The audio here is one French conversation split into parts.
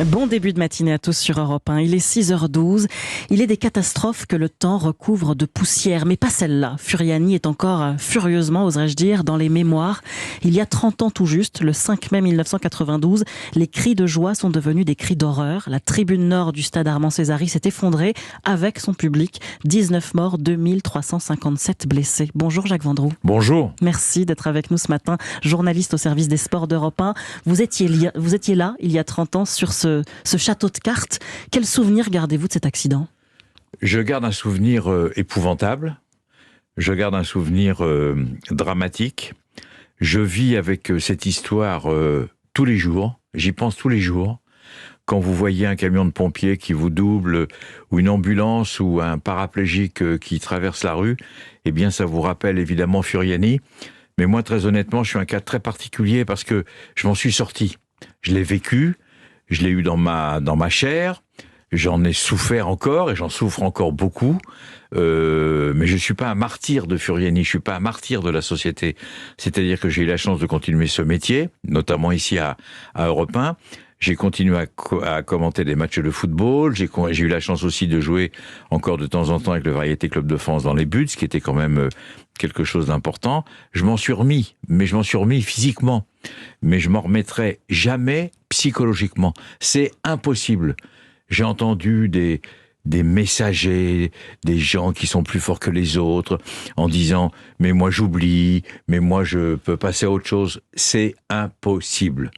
Bon début de matinée à tous sur Europe 1. Il est 6h12. Il est des catastrophes que le temps recouvre de poussière, mais pas celle-là. Furiani est encore furieusement, oserais-je dire, dans les mémoires. Il y a 30 ans tout juste, le 5 mai 1992, les cris de joie sont devenus des cris d'horreur. La tribune nord du stade Armand Césari s'est effondrée avec son public. 19 morts, 2357 blessés. Bonjour Jacques Vendroux. Bonjour. Merci d'être avec nous ce matin, journaliste au service des sports d'Europe 1. Vous étiez là il y a 30 ans sur ce château de cartes. Quel souvenir gardez-vous de cet accident ? Je garde un souvenir épouvantable. Je garde un souvenir dramatique. Je vis avec cette histoire tous les jours. J'y pense tous les jours. Quand vous voyez un camion de pompiers qui vous double, ou une ambulance, ou un paraplégique qui traverse la rue, eh bien ça vous rappelle évidemment Furiani. Mais moi, très honnêtement, je suis un cas très particulier parce que je m'en suis sorti. Je l'ai vécu. Je l'ai eu dans ma chair, j'en ai souffert encore et j'en souffre encore beaucoup, mais je suis pas un martyr de Furiani, je suis pas un martyr de la société. C'est-à-dire que j'ai eu la chance de continuer ce métier, notamment ici à Europe 1. J'ai continué à commenter des matchs de football, j'ai eu la chance aussi de jouer encore de temps en temps avec le Variété Club de France dans les buts, ce qui était quand même quelque chose d'important. Je m'en suis remis, mais je m'en suis remis physiquement. Mais je m'en remettrai jamais psychologiquement. C'est impossible. J'ai entendu des messagers, des gens qui sont plus forts que les autres, en disant « mais moi j'oublie, mais moi je peux passer à autre chose ». C'est impossible.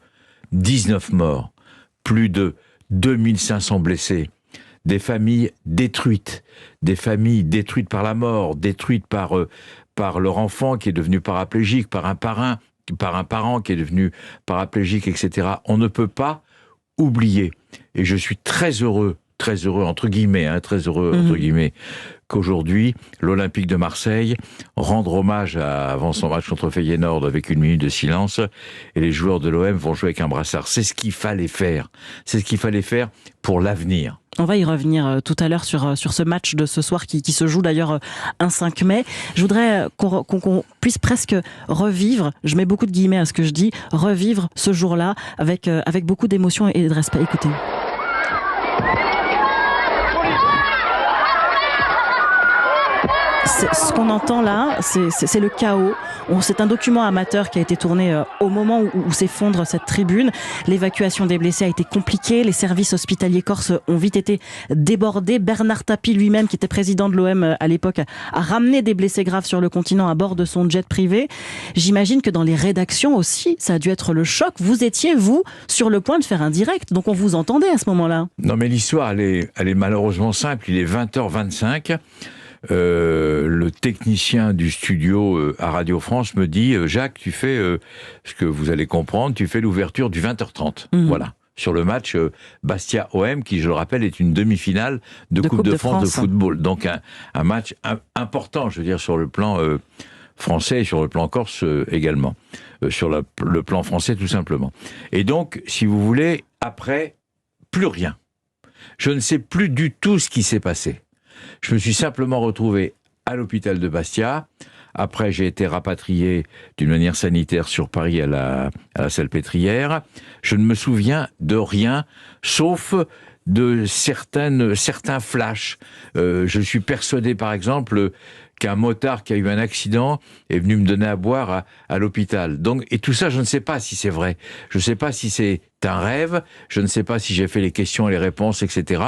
19 morts, plus de 2500 blessés, des familles détruites par la mort, détruites par leur enfant qui est devenu paraplégique, par un parent qui est devenu paraplégique, etc. On ne peut pas oublier. Et je suis très heureux, entre guillemets, qu'aujourd'hui, l'Olympique de Marseille rendre hommage avant son match contre Feyenoord avec 1 minute de silence, et les joueurs de l'OM vont jouer avec un brassard. C'est ce qu'il fallait faire. C'est ce qu'il fallait faire pour l'avenir. On va y revenir tout à l'heure sur ce match de ce soir qui se joue d'ailleurs un 5 mai. Je voudrais qu'on puisse presque revivre, je mets beaucoup de guillemets à ce que je dis, revivre ce jour-là avec beaucoup d'émotion et de respect. Écoutez. Ce qu'on entend là, c'est le chaos. C'est un document amateur qui a été tourné au moment où s'effondre cette tribune. L'évacuation des blessés a été compliquée. Les services hospitaliers corses ont vite été débordés. Bernard Tapie lui-même, qui était président de l'OM à l'époque, a ramené des blessés graves sur le continent à bord de son jet privé. J'imagine que dans les rédactions aussi, ça a dû être le choc. Vous étiez, vous, sur le point de faire un direct. Donc on vous entendait à ce moment-là. Non mais l'histoire, elle est malheureusement simple. Il est 20h25. Le technicien du studio à Radio France me dit « Jacques, tu fais ce que vous allez comprendre, tu fais l'ouverture du 20h30. Voilà, sur le match Bastia-OM, qui, je le rappelle, est une demi-finale de Coupe de France de football. Donc un match important, je veux dire, sur le plan français et sur le plan corse également. Sur le plan français, tout simplement. Et donc, si vous voulez, après, plus rien. Je ne sais plus du tout ce qui s'est passé. Je me suis simplement retrouvé à l'hôpital de Bastia. Après, j'ai été rapatrié d'une manière sanitaire sur Paris à la Salpêtrière. Je ne me souviens de rien, sauf de certains flashs. Je suis persuadé, par exemple, qu'un motard qui a eu un accident est venu me donner à boire à l'hôpital. Donc, et tout ça, je ne sais pas si c'est vrai. Je ne sais pas si c'est un rêve. Je ne sais pas si j'ai fait les questions et les réponses, etc.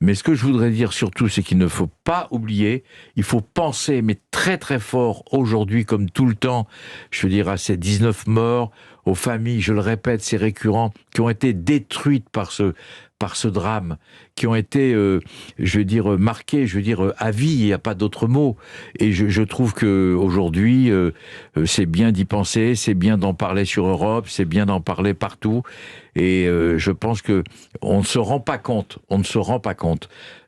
Mais ce que je voudrais dire surtout, c'est qu'il ne faut pas oublier, il faut penser, mais très très fort aujourd'hui, comme tout le temps, je veux dire, à ces 19 morts, aux familles, je le répète, c'est récurrent, qui ont été détruites par ce drame, qui ont été, je veux dire, marquées, je veux dire, à vie, il n'y a pas d'autre mot. Et je trouve que aujourd'hui, c'est bien d'y penser, c'est bien d'en parler sur Europe, c'est bien d'en parler partout. Et je pense que on ne se rend pas compte,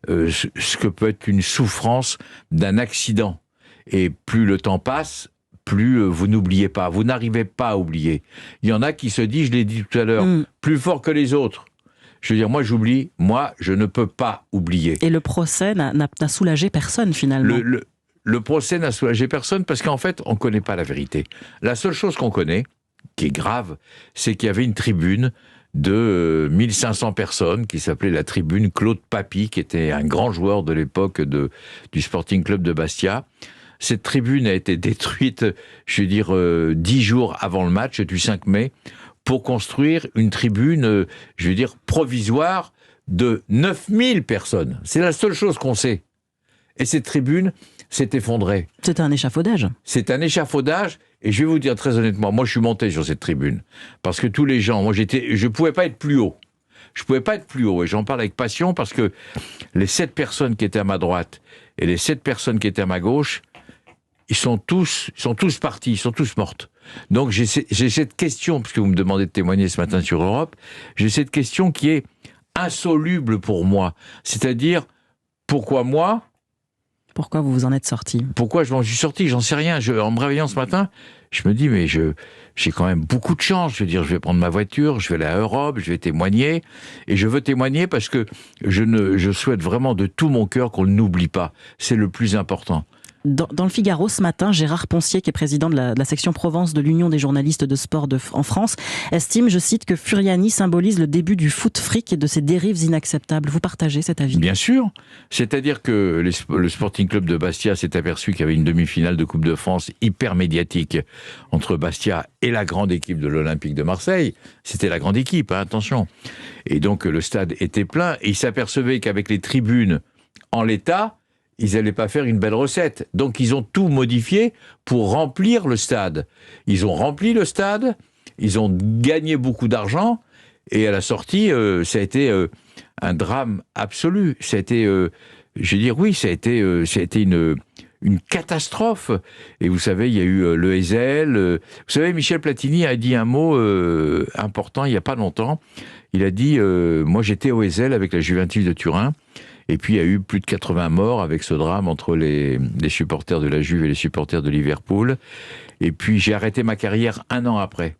ce que peut être une souffrance d'un accident. Et plus le temps passe, plus vous n'oubliez pas, vous n'arrivez pas à oublier. Il y en a qui se disent, je l'ai dit tout à l'heure, plus fort que les autres. Je veux dire, moi j'oublie, moi je ne peux pas oublier. Et le procès n'a soulagé personne finalement. Le procès n'a soulagé personne parce qu'en fait on ne connaît pas la vérité. La seule chose qu'on connaît, qui est grave, c'est qu'il y avait une tribune de 1500 personnes qui s'appelait la tribune Claude Papy, qui était un grand joueur de l'époque du Sporting Club de Bastia. Cette tribune a été détruite, 10 jours avant le match du 5 mai, pour construire une tribune, provisoire de 9000 personnes. C'est la seule chose qu'on sait. Et cette tribune s'est effondrée. C'était un échafaudage. C'est un échafaudage, et je vais vous dire très honnêtement, moi je suis monté sur cette tribune, parce que tous les gens, je pouvais pas être plus haut. Je pouvais pas être plus haut, et j'en parle avec passion, parce que les 7 personnes qui étaient à ma droite, et les 7 personnes qui étaient à ma gauche, ils sont tous partis, ils sont tous mortes. Donc j'ai cette question, parce que vous me demandez de témoigner ce matin sur Europe, j'ai cette question qui est insoluble pour moi. C'est-à-dire, pourquoi moi ? Pourquoi vous vous en êtes sorti ? Pourquoi je m'en suis sorti ? J'en sais rien. En me réveillant ce matin, je me dis, mais j'ai quand même beaucoup de chance. Je vais prendre ma voiture, je vais aller à Europe, je vais témoigner. Et je veux témoigner parce que je souhaite vraiment de tout mon cœur qu'on ne l'oublie pas. C'est le plus important. Dans le Figaro ce matin, Gérard Poncier, qui est président de la section Provence de l'Union des journalistes de sport en France, estime, je cite, que Furiani symbolise le début du foot fric et de ses dérives inacceptables. Vous partagez cet avis ? Bien sûr. C'est-à-dire que le Sporting Club de Bastia s'est aperçu qu'il y avait une demi-finale de Coupe de France hyper médiatique entre Bastia et la grande équipe de l'Olympique de Marseille. C'était la grande équipe, hein, attention. Et donc le stade était plein et ils s'apercevaient qu'avec les tribunes en l'état, ils n'allaient pas faire une belle recette. Donc ils ont tout modifié pour remplir le stade. Ils ont rempli le stade, ils ont gagné beaucoup d'argent, et à la sortie, ça a été un drame absolu. Ça a été, ça a été une catastrophe. Et vous savez, il y a eu le Heysel. Vous savez, Michel Platini a dit un mot important il n'y a pas longtemps. Il a dit, moi j'étais au Heysel avec la Juventus de Turin. Et puis, il y a eu plus de 80 morts avec ce drame entre les supporters de la Juve et les supporters de Liverpool. Et puis, j'ai arrêté ma carrière 1 an après.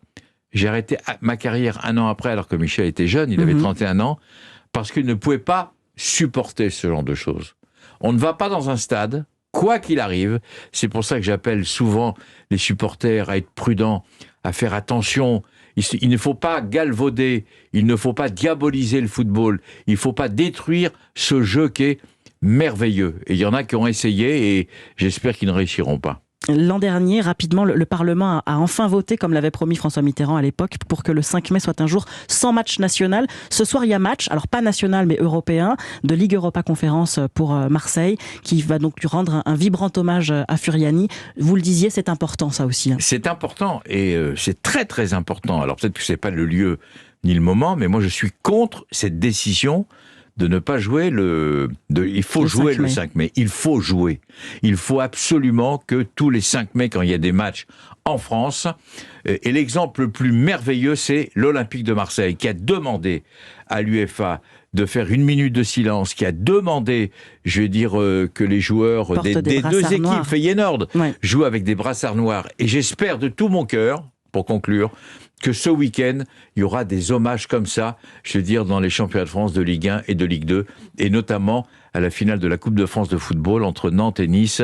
J'ai arrêté ma carrière 1 an après, alors que Michel était jeune, il avait 31 ans, parce qu'il ne pouvait pas supporter ce genre de choses. On ne va pas dans un stade, quoi qu'il arrive. C'est pour ça que j'appelle souvent les supporters à être prudents, à faire attention. Il ne faut pas galvauder, il ne faut pas diaboliser le football, il ne faut pas détruire ce jeu qui est merveilleux. Et il y en a qui ont essayé et j'espère qu'ils ne réussiront pas. L'an dernier, rapidement, le Parlement a enfin voté, comme l'avait promis François Mitterrand à l'époque, pour que le 5 mai soit un jour sans match national. Ce soir, il y a match, alors pas national mais européen, de Ligue Europa Conférence pour Marseille, qui va donc lui rendre un vibrant hommage à Furiani. Vous le disiez, c'est important ça aussi. C'est important et c'est très très important. Alors peut-être que c'est pas le lieu ni le moment, mais moi je suis contre cette décision de ne pas jouer il faut jouer le 5 mai. Il faut jouer. Il faut absolument que tous les 5 mai, quand il y a des matchs en France, et l'exemple le plus merveilleux, c'est l'Olympique de Marseille, qui a demandé à l'UEFA de faire 1 minute de silence, qui a demandé, que les joueurs des 2 équipes, Feyenoord, jouent avec des brassards noirs. Et j'espère de tout mon cœur, pour conclure, que ce week-end, il y aura des hommages comme ça, dans les championnats de France de Ligue 1 et de Ligue 2, et notamment à la finale de la Coupe de France de football entre Nantes et Nice,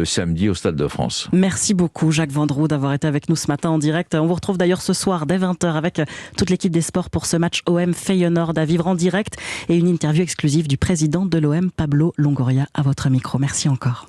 samedi au Stade de France. Merci beaucoup Jacques Vendroux d'avoir été avec nous ce matin en direct. On vous retrouve d'ailleurs ce soir dès 20h avec toute l'équipe des sports pour ce match OM Feyenoord à vivre en direct et une interview exclusive du président de l'OM, Pablo Longoria, à votre micro. Merci encore.